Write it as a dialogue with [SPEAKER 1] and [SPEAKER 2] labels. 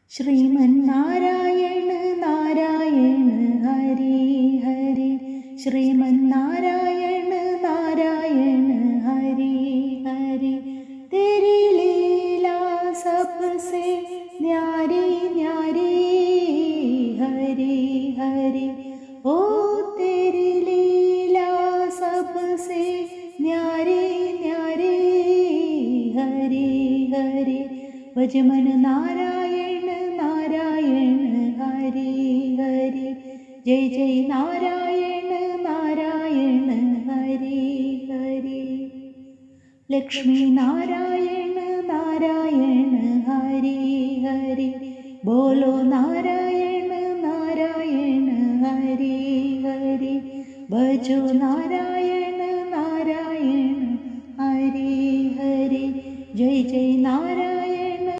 [SPEAKER 1] ശ്രീമന്നാരായണ നാരായണ ഹരി ഹരി. ശ്രീമന്നാരായണ നാരായണ ഹരി ഹരി. तेरी लीला सबसे न्यारी न्यारी हरि हरि. ओ तेरी लीला सबसे न्यारी न्यारी हरि हरि. भजमन नारायण नारायण हरि हरि. जय जय नारायण नारायण हरि हरि. लक्ष्मी नारायण नारायण हरि हरि. बोलो नारायण नारायण हरि हरि. भजो नारायण नारायण हरि हरि. जय जय नारायण.